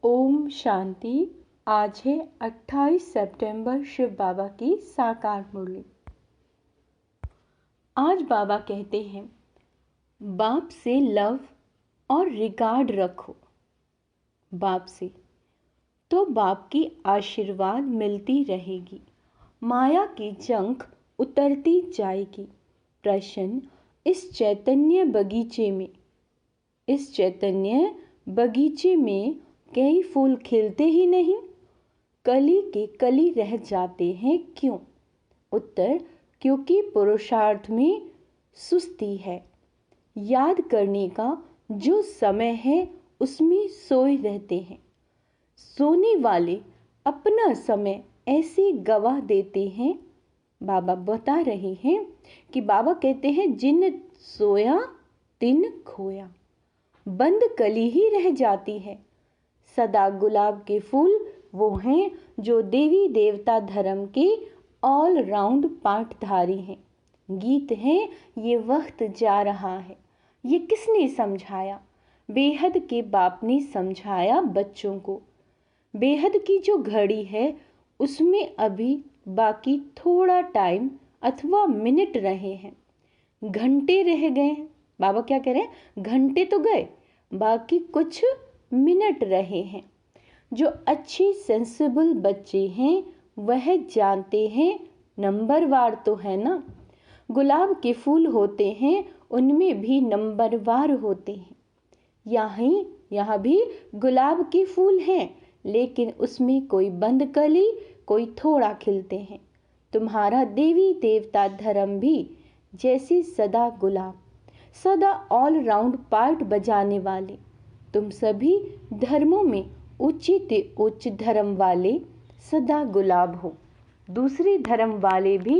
ओम शांति। आज है 28 सितंबर, शिव बाबा की साकार मुरली। आज बाबा कहते हैं, बाप से लव और रिगार्ड रखो। बाप से तो बाप की आशीर्वाद मिलती रहेगी, माया की जंग उतरती जाएगी। प्रश्न, इस चैतन्य बगीचे में कई फूल खिलते ही नहीं, कली के कली रह जाते हैं क्यों? उत्तर, क्योंकि पुरुषार्थ में सुस्ती है। याद करने का जो समय है उसमें सोए रहते हैं। सोने वाले अपना समय ऐसे गवा देते हैं। बाबा बता रहे हैं कि बाबा कहते हैं, जिन सोया तिन खोया। बंद कली ही रह जाती है। सदा गुलाब के फूल वो हैं जो देवी देवता धर्म के ऑल राउंड पाठधारी हैं। गीत है, ये वक्त जा रहा है। ये किसने समझाया? बेहद के बाप ने समझाया बच्चों को। बेहद की जो घड़ी है उसमें अभी बाकी थोड़ा टाइम अथवा मिनट रहे हैं, घंटे रह गए हैं। बाबा क्या कह रहे हैं? घंटे तो गए, बाकी कुछ मिनट रहे हैं। जो अच्छे सेंसिबल बच्चे हैं वह जानते हैं नंबरवार तो है ना। गुलाब के फूल होते हैं, उनमें भी नंबरवार होते हैं। यहाँ भी गुलाब के फूल हैं, लेकिन उसमें कोई बंद कली, कोई थोड़ा खिलते हैं। तुम्हारा देवी देवता धर्म भी जैसे सदा गुलाब, सदा ऑल राउंड पार्ट बजाने वाले। तुम सभी धर्मों में उच्च धर्म वाले सदा गुलाब हो। दूसरे धर्म वाले भी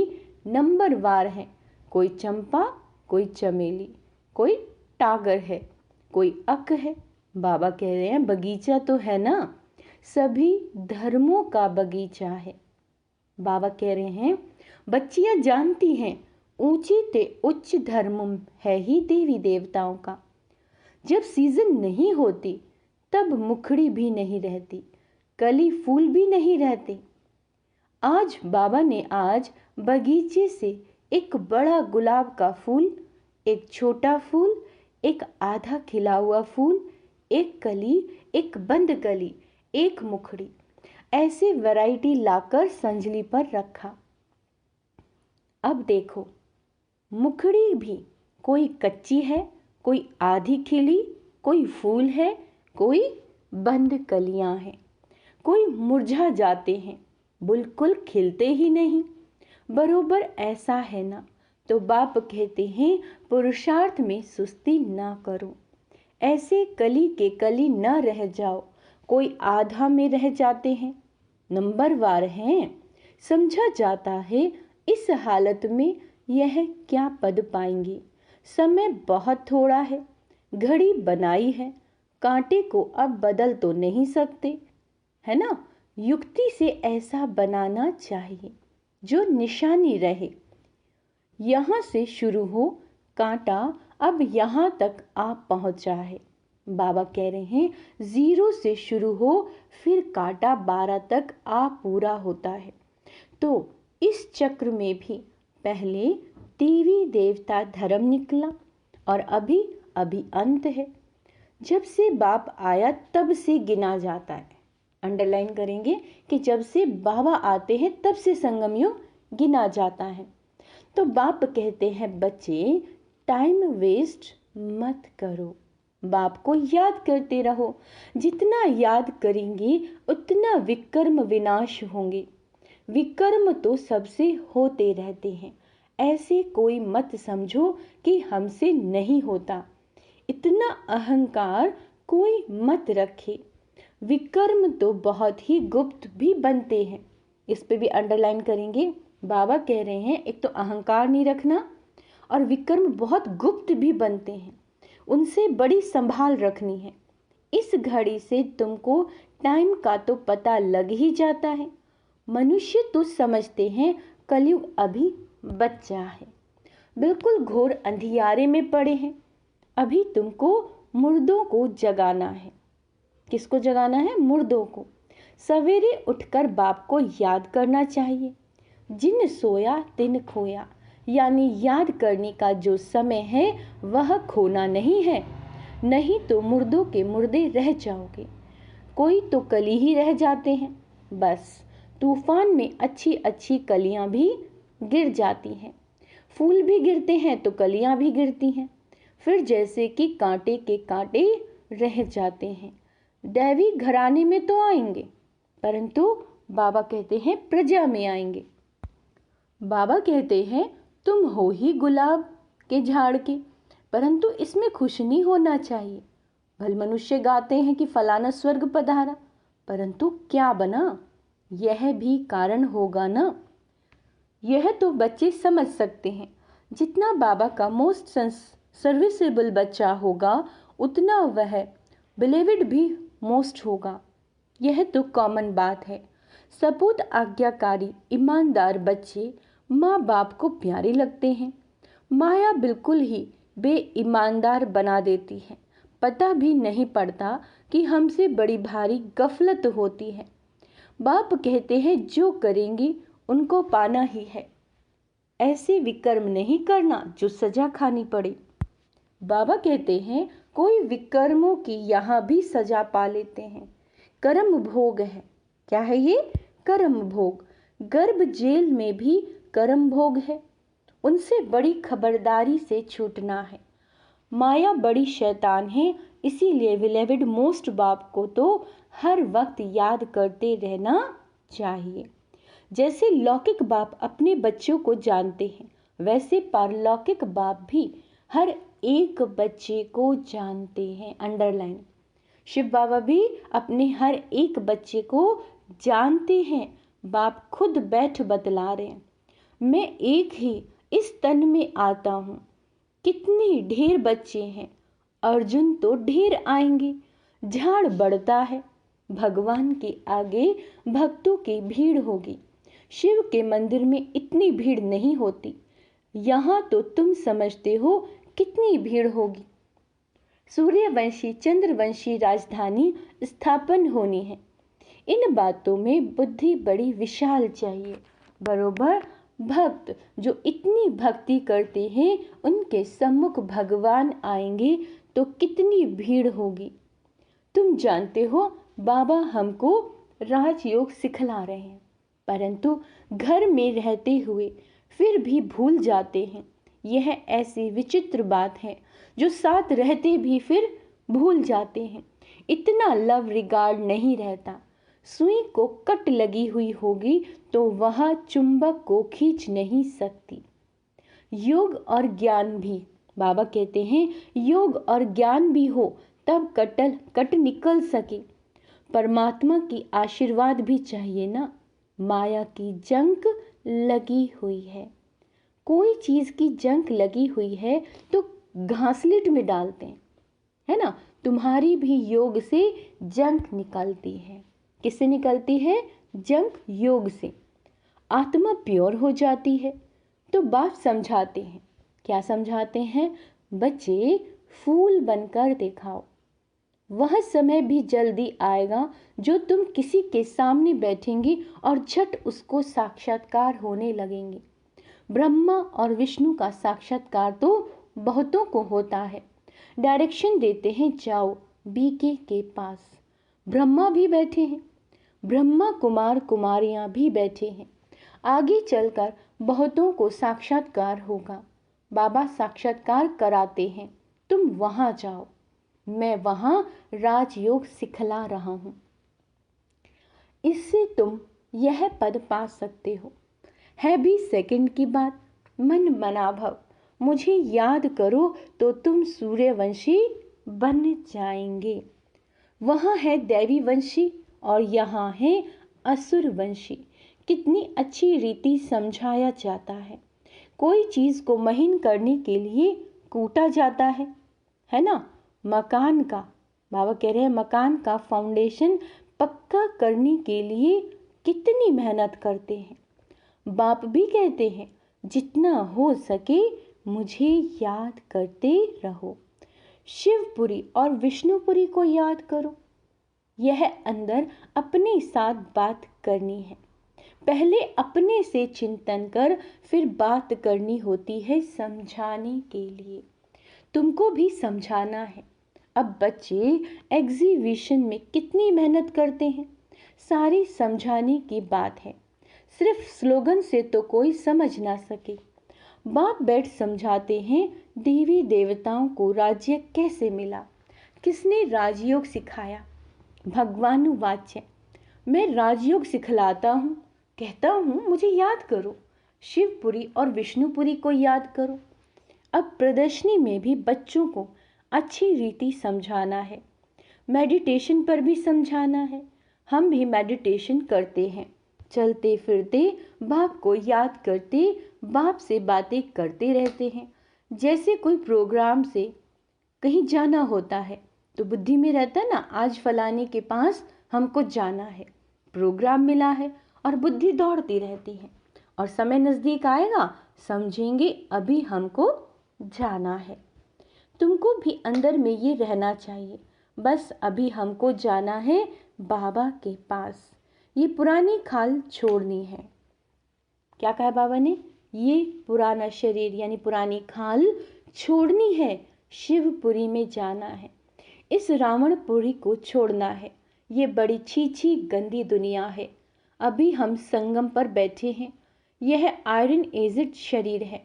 नंबरवार हैं। कोई चंपा, कोई चमेली, कोई टागर है, कोई अक है। बाबा कह रहे हैं, बगीचा तो है ना, सभी धर्मों का बगीचा है। बाबा कह रहे हैं, बच्चियां जानती हैं ऊंचे ते उच्च धर्म है ही देवी देवताओं का। जब सीजन नहीं होती तब मुखड़ी भी नहीं रहती, कली फूल भी नहीं रहते। आज बाबा ने आज बगीचे से एक बड़ा गुलाब का फूल, एक छोटा फूल, एक आधा खिला हुआ फूल, एक कली, एक बंद कली, एक मुखड़ी, ऐसे वैरायटी लाकर संजली पर रखा। अब देखो, मुखड़ी भी कोई कच्ची है, कोई आधी खिली, कोई फूल है, कोई बंद कलियां हैं, कोई मुरझा जाते हैं, बिल्कुल खिलते ही नहीं। बरोबर ऐसा है ना। तो बाप कहते हैं, पुरुषार्थ में सुस्ती ना करो, ऐसे कली के कली न रह जाओ। कोई आधा में रह जाते हैं, नंबरवार हैं। समझा जाता है इस हालत में यह क्या पद पाएंगे। समय बहुत थोड़ा है, घड़ी बनाई है, कांटे को अब बदल तो नहीं सकते, है ना। युक्ति से ऐसा बनाना चाहिए जो निशानी रहे। यहाँ से शुरू हो, कांटा अब यहाँ तक आ पहुँचा है। बाबा कह रहे हैं, 0 से शुरू हो, फिर कांटा 12 तक आ पूरा होता है। तो इस चक्र में भी पहले देवी देवता धर्म निकला और अभी अंत है। जब से बाप आया तब से गिना जाता है। अंडरलाइन करेंगे कि जब से बाबा आते हैं तब से संगम युग गिना जाता है। तो बाप कहते हैं, बच्चे टाइम वेस्ट मत करो, बाप को याद करते रहो। जितना याद करेंगे उतना विकर्म विनाश होंगे। विकर्म तो सबसे होते रहते हैं, ऐसे कोई मत समझो कि हमसे नहीं होता। इतना अहंकार कोई मत रखे। विकर्म तो बहुत ही गुप्त भी बनते हैं। इस पे भी अंडरलाइन करेंगे। बाबा कह रहे हैं, एक तो अहंकार नहीं रखना, और विकर्म बहुत गुप्त भी बनते हैं, उनसे बड़ी संभाल रखनी है। इस घड़ी से तुमको टाइम का तो पता लग ही जाता है। मनुष्य तो समझते हैं कलयुग अभी बच्चा है, बिल्कुल घोर अंधियारे में पड़े हैं। अभी तुमको मुर्दों को जगाना है। किसको जगाना है? मुर्दों को। सवेरे उठकर बाप को याद करना चाहिए। जिन सोया तिन खोया, यानी याद करने का जो समय है वह खोना नहीं है, नहीं तो मुर्दों के मुर्दे रह जाओगे। कोई तो कली ही रह जाते हैं, बस तूफान में अच्छी अच्छी कलियां भी गिर जाती हैं। फूल भी गिरते हैं तो कलियां भी गिरती हैं, फिर जैसे कि कांटे के कांटे रह जाते हैं। दैवी घराने में तो आएंगे, परंतु बाबा कहते हैं प्रजा में आएंगे। बाबा कहते हैं तुम हो ही गुलाब के झाड़ के, परंतु इसमें खुश नहीं होना चाहिए। भल मनुष्य गाते हैं कि फलाना स्वर्ग पधारा, परंतु क्या बना, यह भी कारण होगा ना। यह तो बच्चे समझ सकते हैं। जितना बाबा का मोस्ट सर्विसेबल बच्चा होगा, उतना वह बिलीव्ड भी मोस्ट होगा। यह तो कॉमन बात है। सपूत आज्ञाकारी ईमानदार बच्चे माँ बाप को प्यारे लगते हैं। माया बिल्कुल ही बेईमानदार बना देती है। पता भी नहीं पड़ता कि हमसे बड़ी भारी गफलत होती है। बाप कहते हैं जो करेंगे उनको पाना ही है। ऐसे विकर्म नहीं करना जो सजा खानी पड़े। बाबा कहते हैं कोई विकर्मों की यहाँ भी सजा पा लेते हैं। कर्म भोग है। क्या है ये? कर्म भोग। गर्भ जेल में भी कर्म भोग है। उनसे बड़ी खबरदारी से छूटना है। माया बड़ी शैतान है, इसीलिए विलेविड मोस्ट बाप को तो हर वक्त याद करते रहना चाहिए। जैसे लौकिक बाप अपने बच्चों को जानते हैं, वैसे पारलौकिक बाप भी हर एक बच्चे को जानते हैं। अंडरलाइन। शिव बाबा भी अपने हर एक बच्चे को जानते हैं। बाप खुद बैठ बतला रहे हैं, मैं एक ही इस तन में आता हूँ। कितने ढेर बच्चे हैं, अर्जुन तो ढेर आएंगे। झाड़ बढ़ता है, भगवान के आगे भक्तों की भीड़ होगी। शिव के मंदिर में इतनी भीड़ नहीं होती, यहाँ तो तुम समझते हो कितनी भीड़ होगी। सूर्यवंशी चंद्रवंशी राजधानी स्थापन होनी है। इन बातों में बुद्धि बड़ी विशाल चाहिए। बरोबर भक्त जो इतनी भक्ति करते हैं, उनके सम्मुख भगवान आएंगे तो कितनी भीड़ होगी। तुम जानते हो बाबा हमको राजयोग सिखला रहे हैं, परंतु घर में रहते हुए फिर भी भूल जाते हैं। यह ऐसी विचित्र बात है जो साथ रहते भी फिर भूल जाते हैं। इतना लव रिगार्ड नहीं रहता। सुई को कट लगी हुई होगी तो वह चुंबक को खींच नहीं सकती। योग और ज्ञान भी, बाबा कहते हैं योग और ज्ञान भी हो तब कट निकल सके। परमात्मा की आशीर्वाद भी चाहिए ना। माया की जंक लगी हुई है। कोई चीज की जंक लगी हुई है तो घासलेट में डालते हैं, है ना। तुम्हारी भी योग से जंक निकलती है। किससे निकलती है? जंक योग से। आत्मा प्योर हो जाती है। तो बाप समझाते हैं। क्या समझाते हैं? बच्चे फूल बनकर दिखाओ। वह समय भी जल्दी आएगा जो तुम किसी के सामने बैठेंगे और झट उसको साक्षात्कार होने लगेंगे। ब्रह्मा और विष्णु का साक्षात्कार तो बहुतों को होता है। डायरेक्शन देते हैं, जाओ बीके के पास। ब्रह्मा भी बैठे हैं, ब्रह्मा कुमार कुमारियां भी बैठे हैं। आगे चलकर बहुतों को साक्षात्कार होगा। बाबा साक्षात्कार कराते हैं, तुम वहां जाओ। मैं वहां राजयोग सिखला रहा हूं। इससे तुम यह पद पा सकते हो। है भी सेकंड की बात। मन मनाभव मुझे याद करो तो तुम सूर्यवंशी बन जाएंगे। वहाँ है दैवी वंशी और यहाँ है असुर वंशी। कितनी अच्छी रीति समझाया जाता है। कोई चीज को महीन करने के लिए कूटा जाता है ना। मकान का, बाबा कह रहे हैं मकान का फाउंडेशन पक्का करने के लिए कितनी मेहनत करते हैं। बाप भी कहते हैं जितना हो सके मुझे याद करते रहो। शिवपुरी और विष्णुपुरी को याद करो। यह अंदर अपने साथ बात करनी है। पहले अपने से चिंतन कर फिर बात करनी होती है समझाने के लिए। तुमको भी समझाना है। अब बच्चे एग्जीबिशन में कितनी मेहनत करते हैं, सारी समझाने की बात है। सिर्फ स्लोगन से तो कोई समझ ना सके। बाप बैठ समझाते हैं देवी देवताओं को राज्य कैसे मिला, किसने राजयोग सिखाया। भगवान वाच्य, मैं राजयोग सिखलाता हूँ, कहता हूँ मुझे याद करो, शिवपुरी और विष्णुपुरी को याद करो। अब प्रदर्शनी में भी बच्चों को अच्छी रीति समझाना है, मेडिटेशन पर भी समझाना है। हम भी मेडिटेशन करते हैं, चलते फिरते बाप को याद करते बाप से बातें करते रहते हैं। जैसे कोई प्रोग्राम से कहीं जाना होता है तो बुद्धि में रहता है ना, आज फलाने के पास हमको जाना है, प्रोग्राम मिला है और बुद्धि दौड़ती रहती है और समय नज़दीक आएगा समझेंगे अभी हमको जाना है। तुमको भी अंदर में ये रहना चाहिए, बस अभी हमको जाना है बाबा के पास, ये पुरानी खाल छोड़नी है। क्या कहा बाबा ने? ये पुराना शरीर यानी पुरानी खाल छोड़नी है, शिवपुरी में जाना है, इस रावणपुरी को छोड़ना है। ये बड़ी छीछी गंदी दुनिया है। अभी हम संगम पर बैठे हैं, यह आयरन एजिड शरीर है।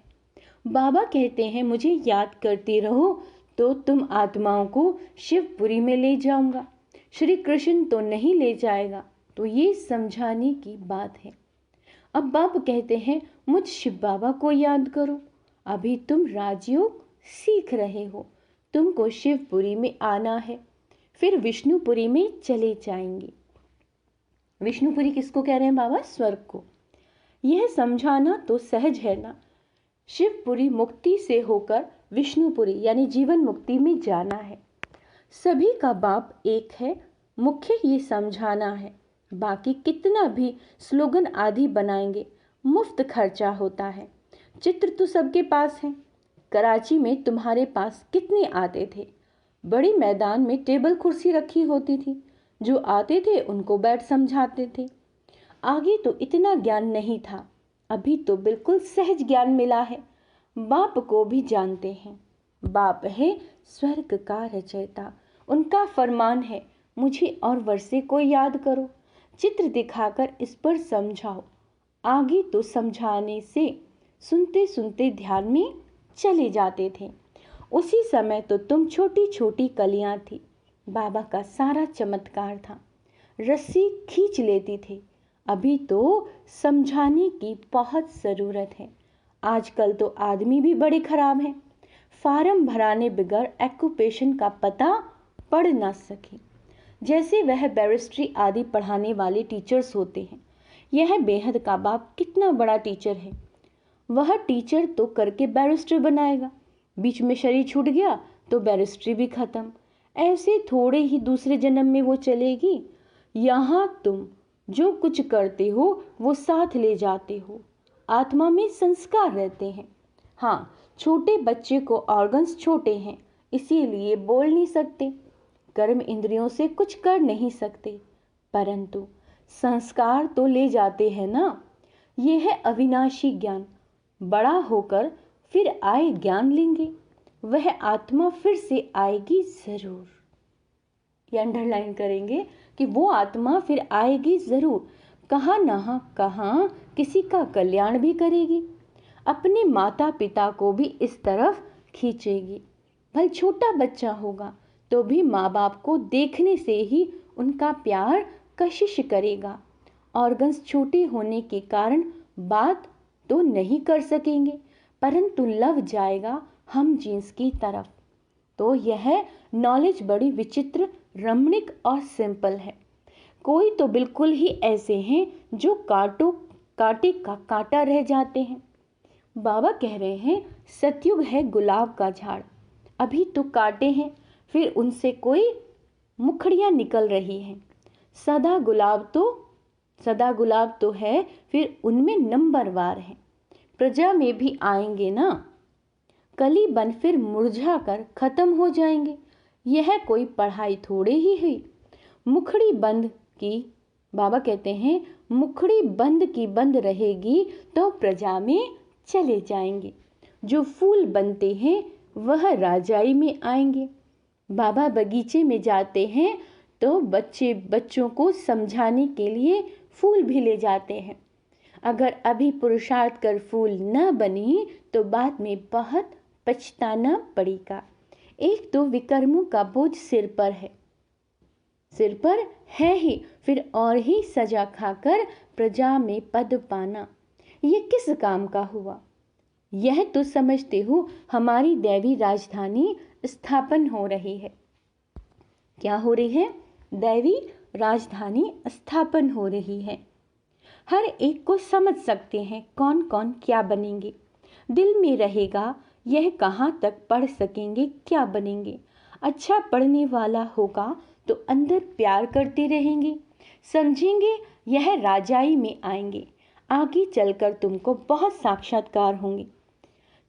बाबा कहते हैं मुझे याद करते रहो तो तुम आत्माओं को शिवपुरी में ले जाऊंगा। श्री कृष्ण तो नहीं ले जाएगा। तो ये समझाने की बात है। अब बाप कहते हैं मुझ शिव बाबा को याद करो। अभी तुम राजयोग सीख रहे हो, तुमको शिवपुरी में आना है, फिर विष्णुपुरी में चले जाएंगे। विष्णुपुरी किसको कह रहे हैं बाबा? स्वर्ग को। यह समझाना तो सहज है ना। शिवपुरी मुक्ति से होकर विष्णुपुरी यानी जीवन मुक्ति में जाना है। सभी का बाप एक है, मुख्य ये समझाना है। बाकी कितना भी स्लोगन आदि बनाएंगे, मुफ्त खर्चा होता है। चित्र तो सबके पास है। कराची में तुम्हारे पास कितने आते थे? बड़ी मैदान में टेबल कुर्सी रखी होती थी, जो आते थे उनको बैठ समझाते थे। आगे तो इतना ज्ञान नहीं था, अभी तो बिल्कुल सहज ज्ञान मिला है। बाप को भी जानते हैं, बाप है स्वर्ग का रचयिता। उनका फरमान है मुझे और वर्षे को याद करो, चित्र दिखाकर इस पर समझाओ। आगे तो समझाने से सुनते सुनते ध्यान में चले जाते थे। उसी समय तो तुम छोटी छोटी कलियां थी। बाबा का सारा चमत्कार था, रस्सी खींच लेती थी। अभी तो समझाने की बहुत ज़रूरत है। आजकल तो आदमी भी बड़े खराब हैं, फार्म भराने बगैर एक्यूपेशन का पता पढ़ ना सके। जैसे वह बैरिस्ट्री आदि पढ़ाने वाले टीचर्स होते हैं। यह बेहद का बाप कितना बड़ा टीचर है। वह टीचर तो करके बैरिस्टर बनाएगा, बीच में शरीर छूट गया तो बैरिस्ट्री भी खत्म। ऐसे थोड़े ही दूसरे जन्म में वो चलेगी। यहाँ तुम जो कुछ करते हो वो साथ ले जाते हो। आत्मा में संस्कार रहते हैं। हाँ, छोटे बच्चे को ऑर्गन्स छोटे हैं, इसीलिए बोल नहीं सकते, कर्म इंद्रियों से कुछ कर नहीं सकते, परंतु संस्कार तो ले जाते हैं ना। यह है अविनाशी ज्ञान। बड़ा होकर फिर आए ज्ञान लेंगे, वह आत्मा फिर से आएगी जरूर। ये अंडरलाइन करेंगे कि वो आत्मा फिर आएगी जरूर, कहाँ ना कहाँ किसी का कल्याण भी करेगी, अपने माता पिता को भी इस तरफ खींचेगी। भले छोटा बच्चा होगा तो भी माँ बाप को देखने से ही उनका प्यार कशिश करेगा। ऑर्गन्स छोटे होने के कारण बात तो नहीं कर सकेंगे, परंतु लव जाएगा हम जीन्स की तरफ। तो यह नॉलेज बड़ी विचित्र, रमणीक और सिंपल है। कोई तो बिल्कुल ही ऐसे हैं जो कांटे का कांटा रह जाते हैं। बाबा कह रहे हैं सतयुग है गुलाब का झाड़, अभी तो कांटे हैं, फिर उनसे कोई मुखड़ियाँ निकल रही हैं। सदा गुलाब तो है, फिर उनमें नंबरवार है। प्रजा में भी आएंगे ना, कली बन फिर मुरझा कर खत्म हो जाएंगे। यह कोई पढ़ाई थोड़े ही हुई। मुखड़ी बंद की, बाबा कहते हैं मुखड़ी बंद की बंद रहेगी तो प्रजा में चले जाएंगे। जो फूल बनते हैं वह राजाई में आएंगे। बाबा बगीचे में जाते हैं तो बच्चों को समझाने के लिए फूल भी ले जाते हैं। अगर अभी पुरुषार्थ कर फूल न बनी तो बाद में बहुत पछताना पड़ेगा। एक तो विकर्मों का बोझ सिर पर है ही, फिर और ही सजा खाकर प्रजा में पद पाना, ये किस काम का हुआ। यह तो समझते हो हमारी दैवी राजधानी स्थापन हो रही है। क्या हो रही है? दैवी राजधानी स्थापन हो रही है। हर एक को समझ सकते हैं कौन कौन क्या बनेंगे। दिल में रहेगा यह कहाँ तक पढ़ सकेंगे, क्या बनेंगे। अच्छा पढ़ने वाला होगा तो अंदर प्यार करते रहेंगे, समझेंगे यह राजाई में आएंगे। आगे चलकर तुमको बहुत साक्षात्कार होंगे।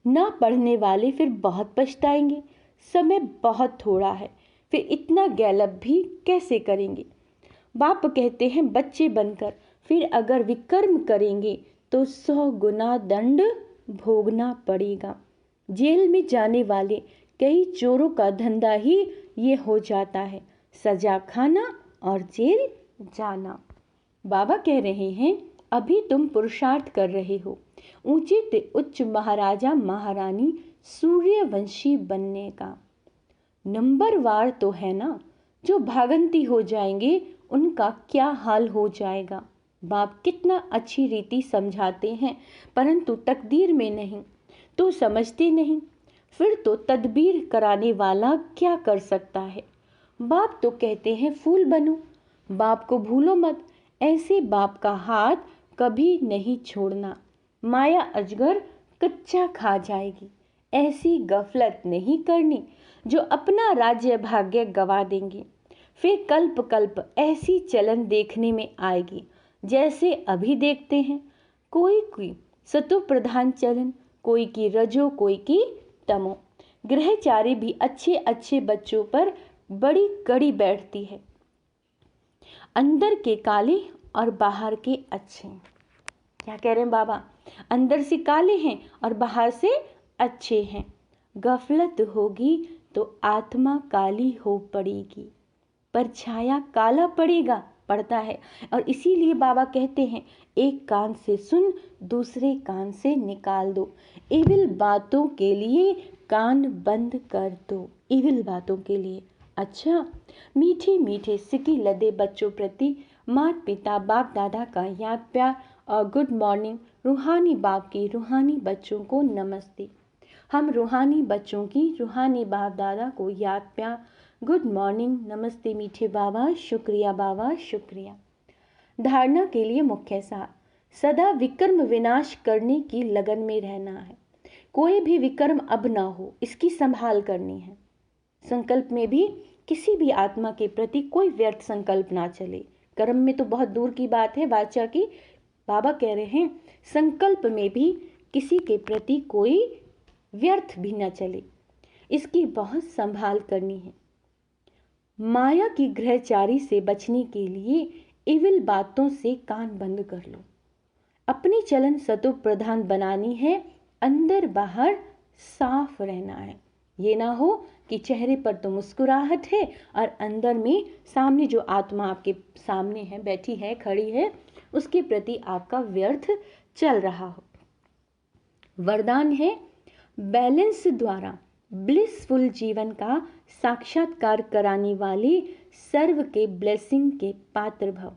ना पढ़ने वाले फिर बहुत पछताएंगे, समय बहुत थोड़ा है, फिर इतना गैलब भी कैसे करेंगे। बाप कहते हैं बच्चे बनकर फिर अगर विकर्म करेंगे तो 100 गुना दंड भोगना पड़ेगा। जेल में जाने वाले कई चोरों का धंधा ही ये हो जाता है, सजा खाना और जेल जाना। बाबा कह रहे हैं अभी तुम पुरुषार्थ कर रहे हो ऊंचे से उच्च महाराजा महारानी सूर्यवंशी बनने का। नंबरवार तो है ना, जो भागंती हो जाएंगे उनका क्या हाल हो जाएगा। बाप कितना अच्छी रीति समझाते हैं, परंतु तकदीर में नहीं तो समझते नहीं। फिर तो तदबीर कराने वाला क्या कर सकता है। बाप तो कहते हैं फूल बनो, बाप को भूलो मत। ऐसे बाप का हाथ कभी नहीं छोड़ना। माया अजगर कच्चा खा जाएगी। ऐसी गफलत नहीं करनी जो अपना राज्य भाग्य गवा देंगे। फिर कल्प कल्प ऐसी चलन देखने में आएगी जैसे अभी देखते हैं। कोई सतो प्रधान चलन, कोई की रजो कोई की तमो। ग्रहचारी भी अच्छे अच्छे बच्चों पर बड़ी कड़ी बैठती है। अंदर के काले और बाहर के अच्छे। क्या कह रहे हैं बाबा? अंदर से काले हैं और बाहर से अच्छे हैं। गफलत होगी तो आत्मा काली हो पड़ेगी, परछाया काला पड़ता है। और इसीलिए बाबा कहते हैं एक कान से सुन दूसरे कान से निकाल दो। इविल बातों के लिए कान बंद कर दो, इविल बातों के लिए। अच्छा, मीठे मीठे सिकी लदे बच्चों प्रति माता पिता बाप दादा का याद प्यार और गुड मॉर्निंग। रूहानी बाप की रूहानी बच्चों को नमस्ते। हम रूहानी बच्चों की रूहानी बाप दादा को याद प्यार, गुड मॉर्निंग, नमस्ते मीठे बाबा, शुक्रिया बाबा, शुक्रिया। धारणा के लिए मुख्य सार, सदा विकर्म विनाश करने की लगन में रहना है। कोई भी विकर्म अब ना हो, इसकी संभाल करनी है। संकल्प में भी किसी भी आत्मा के प्रति कोई व्यर्थ संकल्प ना चले। कर्म में तो बहुत दूर की बात है, वाचा की। बाबा कह रहे हैं संकल्प में भी किसी के प्रति कोई व्यर्थ भी न चले, इसकी बहुत संभाल करनी है। माया की ग्रहचारी से बचने के लिए इविल बातों से कान बंद कर लो। अपनी चलन सतो प्रधान बनानी है, अंदर बाहर साफ रहना है। ये ना हो कि चेहरे पर तो मुस्कुराहट है और अंदर में सामने जो आत्मा आपके सामने है, बैठी है, खड़ी है, उसके प्रति आपका व्यर्थ चल रहा हो। वरदान है बैलेंस द्वारा ब्लिसफुल जीवन का साक्षात्कार कराने वाले सर्व के ब्लेसिंग के पात्र भव।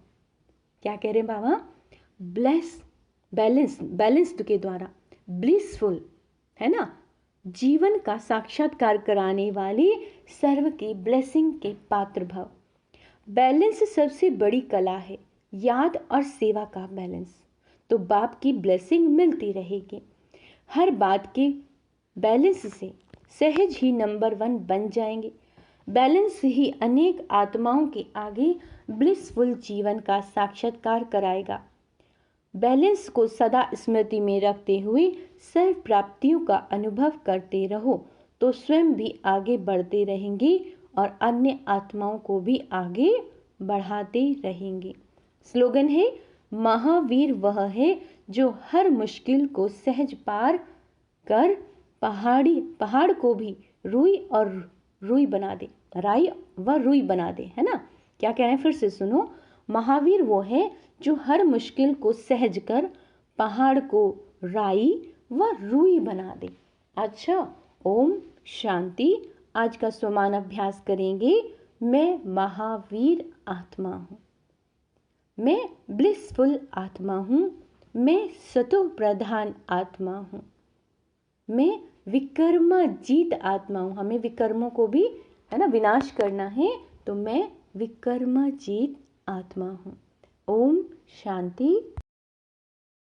क्या कह रहे हैं बाबा? बैलेंस्ड के द्वारा ब्लिसफुल है ना, जीवन का साक्षात्कार कराने वाले सर्व के ब्लेसिंग के पात्र भव। बैलेंस सबसे बड़ी कला है, याद और सेवा का बैलेंस। तो बाप की ब्लेसिंग मिलती रहेगी। हर बात के बैलेंस से सहज ही नंबर 1 बन जाएंगे। बैलेंस ही अनेक आत्माओं के आगे ब्लिसफुल जीवन का साक्षात्कार कराएगा। बैलेंस को सदा स्मृति में रखते हुए सर्व प्राप्तियों का अनुभव करते रहो तो स्वयं भी आगे बढ़ते रहेंगे और अन्य आत्माओं को भी आगे बढ़ाते रहेंगे। स्लोगन है, महावीर वह है जो हर मुश्किल को सहज पार कर पहाड़ को भी रुई बना दे, राई व रुई बना दे, है ना। क्या कह रहे हैं, फिर से सुनो। महावीर वो है जो हर मुश्किल को सहज कर पहाड़ को राई व रुई बना दे। अच्छा, ओम शांति। आज का स्वमान अभ्यास करेंगे। मैं महावीर आत्मा हूँ, मैं ब्लिसफुल आत्मा हूँ, मैं सतो प्रधान आत्मा हूँ, मैं विकर्मजीत आत्मा हूँ। हमें विकर्मों को भी, है ना, विनाश करना है, तो मैं विकर्मजीत आत्मा हूँ। ओम शांति।